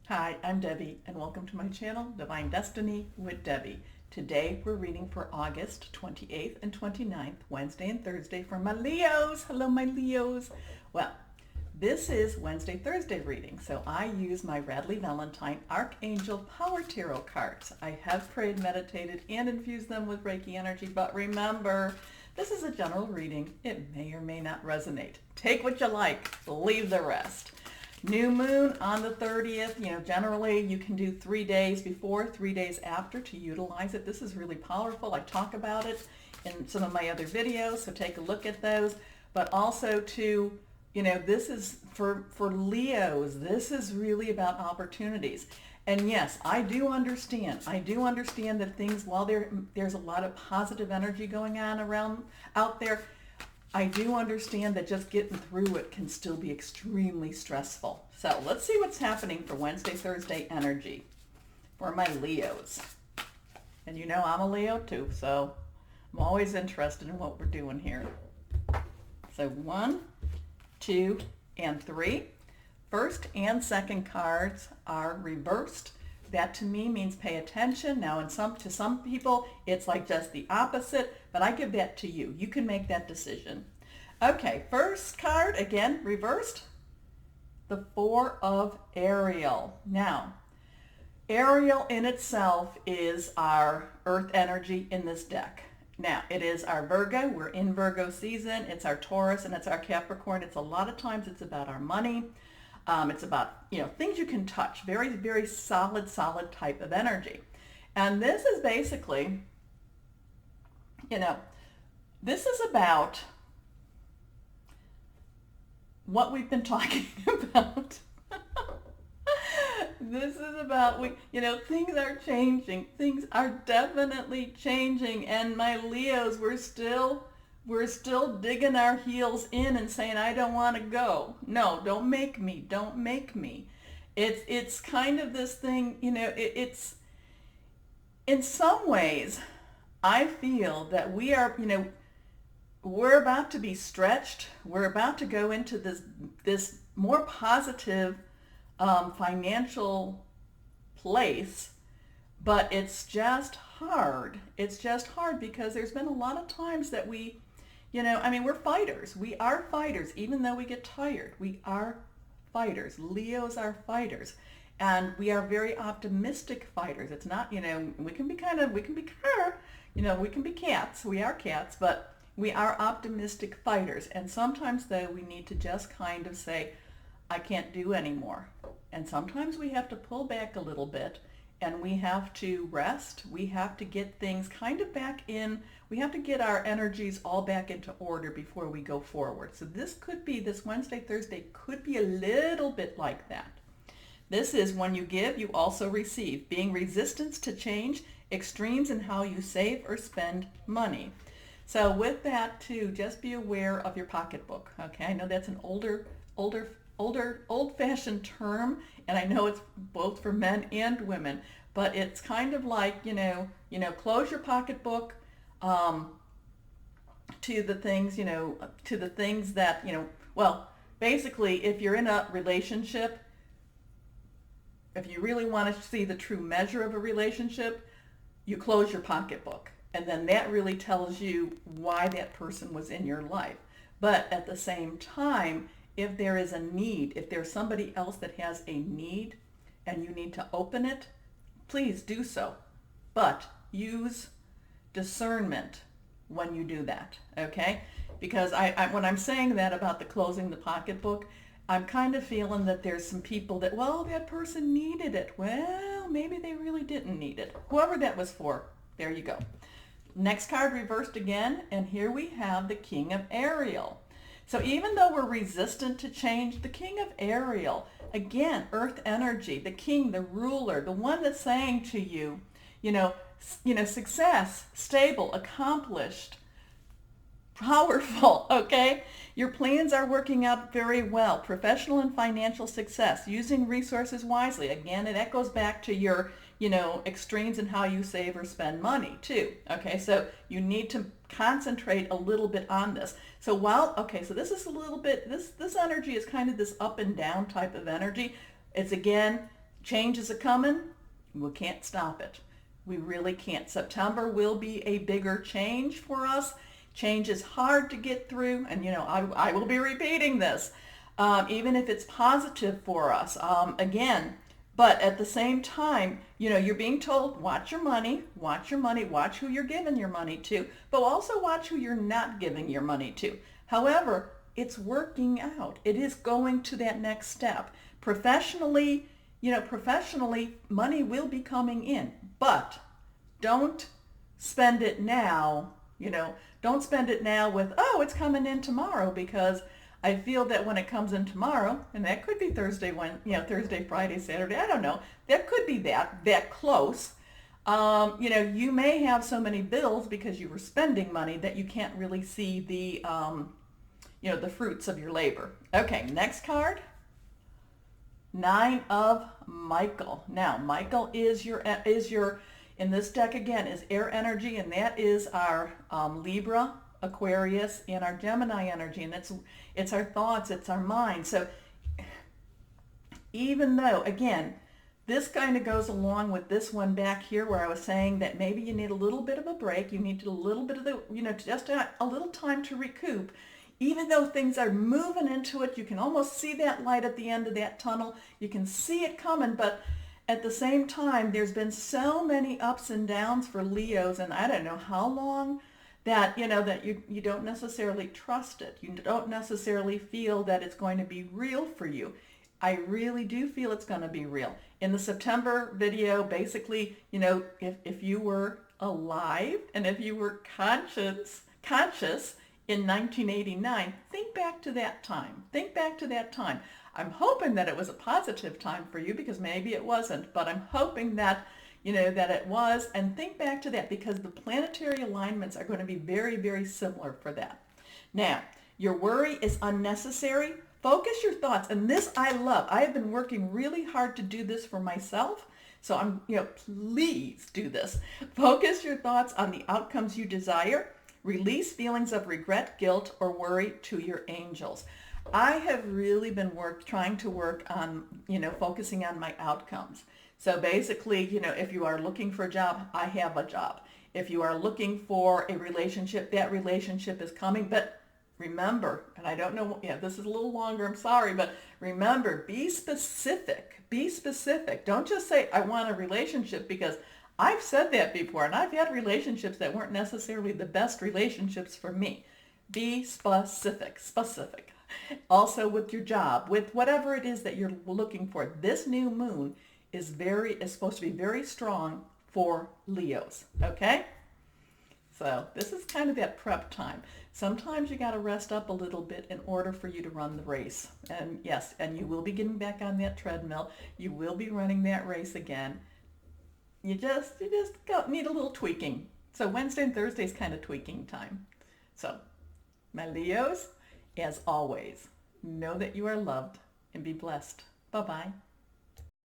Hi, I'm Debbie, and welcome to my channel, Divine Destiny with Debbie. Today we're reading for August 28th and 29th, Wednesday and Thursday for my Leos. Hello, my Leos. Well, this is Wednesday, Thursday reading, so I use my Radleigh Valentine Archangel Power Tarot cards. I have prayed, meditated, and infused them with Reiki energy, but remember, this is a general reading. It may or may not resonate. Take what you like, leave the rest. New moon on the 30th, generally you can do 3 days before, 3 days after to utilize it. This is really powerful. I talk about it in some of my other videos, so take a look at those. But also to, this is for Leos. This is really about opportunities. And yes, I do understand. I do understand that things, while there's a lot of positive energy going on around out there, I do understand that just getting through it can still be extremely stressful. So let's see what's happening for Wednesday, Thursday energy for my Leos. And I'm a Leo too, so I'm always interested in what we're doing here. So 1, 2, and 3. First and second cards are reversed. That to me means pay attention. Now to some people it's like just the opposite, but I give that to you. You can make that decision. Okay, first card, again, reversed. The 4 of Ariel. Now, Ariel in itself is our earth energy in this deck. Now, it is our Virgo. We're in Virgo season. It's our Taurus and it's our Capricorn. It's a lot of times it's about our money. It's about, things you can touch. Very, very solid type of energy. And this is basically, this is about what we've been talking about. This is about, things are changing. Things are definitely changing. And my Leos, we're still digging our heels in and saying, I don't want to go. No, don't make me. Don't make me. It's kind of this thing, it's in some ways, I feel that we are, we're about to be stretched. We're about to go into this more positive financial place, but it's just hard. It's just hard because there's been a lot of times that we're fighters. We are fighters, even though we get tired. We are fighters. Leos are fighters. And we are very optimistic fighters. It's not, we can be cats. We are cats, but we are optimistic fighters. And sometimes, though, we need to just kind of say, I can't do anymore. And sometimes we have to pull back a little bit and we have to rest. We have to get things kind of back in. We have to get our energies all back into order before we go forward. So this Wednesday, Thursday could be a little bit like that. This is when you give, you also receive. Being resistant to change, extremes in how you save or spend money. So with that too, just be aware of your pocketbook. Okay, I know that's an old-fashioned term, and I know it's both for men and women, but it's kind of like, close your pocketbook to the things, that, basically if you're in a relationship, if you really want to see the true measure of a relationship, you close your pocketbook. And then that really tells you why that person was in your life. But at the same time, if there is a need, if there's somebody else that has a need and you need to open it, please do so. But use discernment when you do that, okay? Because when I'm saying that about the closing the pocketbook, I'm kind of feeling that there's some people that, that person needed it. Well, maybe they really didn't need it. Whoever that was for, there you go. Next card reversed again, and here we have the King of Ariel. So even though we're resistant to change, the King of Ariel, again, earth energy, the king, the ruler, the one that's saying to you, success, stable, accomplished, powerful, okay? Your plans are working out very well. Professional and financial success, using resources wisely. Again, it echoes back to your, extremes in how you save or spend money too. Okay, so you need to concentrate a little bit on this. So so this is a little bit, this energy is kind of this up and down type of energy. It's again, Change is a-coming. We can't stop it. We really can't. September will be a bigger change for us. Change is hard to get through, and I will be repeating this, even if it's positive for us. Again, but at the same time, you're being told, watch your money, watch who you're giving your money to, but also watch who you're not giving your money to. However, it's working out. It is going to that next step. Professionally, money will be coming in, but don't spend it now. Don't spend it now with, oh, it's coming in tomorrow, because I feel that when it comes in tomorrow, and that could be Thursday, Thursday, Friday, Saturday, I don't know. That could be that close. You may have so many bills because you were spending money that you can't really see the, the fruits of your labor. Okay, next card. 9 of Michael. Now, Michael is your in this deck again is air energy, and that is our Libra, Aquarius, and our Gemini energy, and it's our thoughts, it's our mind. So even though, again, this kind of goes along with this one back here where I was saying that maybe you need a little bit of a break, you need a little bit of just a little time to recoup. Even though things are moving into it, you can almost see that light at the end of that tunnel. You can see it coming, but at the same time, there's been so many ups and downs for Leos, and I don't know how long, that you don't necessarily trust it. You don't necessarily feel that it's going to be real for you. I really do feel it's going to be real. In the September video, basically, if you were alive and if you were conscious in 1989, think back to that time. Think back to that time. I'm hoping that it was a positive time for you, because maybe it wasn't, but I'm hoping that, that it was, and think back to that, because the planetary alignments are going to be very, very similar for that. Now, your worry is unnecessary. Focus your thoughts, and this I love. I have been working really hard to do this for myself, so please do this. Focus your thoughts on the outcomes you desire. Release feelings of regret, guilt, or worry to your angels. I have really been trying to work on, focusing on my outcomes. So basically, if you are looking for a job, I have a job. If you are looking for a relationship, that relationship is coming. But remember, and I don't know, this is a little longer, I'm sorry, but remember, be specific. Be specific. Don't just say, I want a relationship, because I've said that before, and I've had relationships that weren't necessarily the best relationships for me. Be specific. Also with your job, with whatever it is that you're looking for. This new moon is supposed to be very strong for Leos, okay? So this is kind of that prep time. Sometimes you got to rest up a little bit in order for you to run the race. And yes, and you will be getting back on that treadmill. You will be running that race again. You just need a little tweaking. So Wednesday and Thursday is kind of tweaking time. So my Leos, as always, know that you are loved and be blessed. Bye-bye.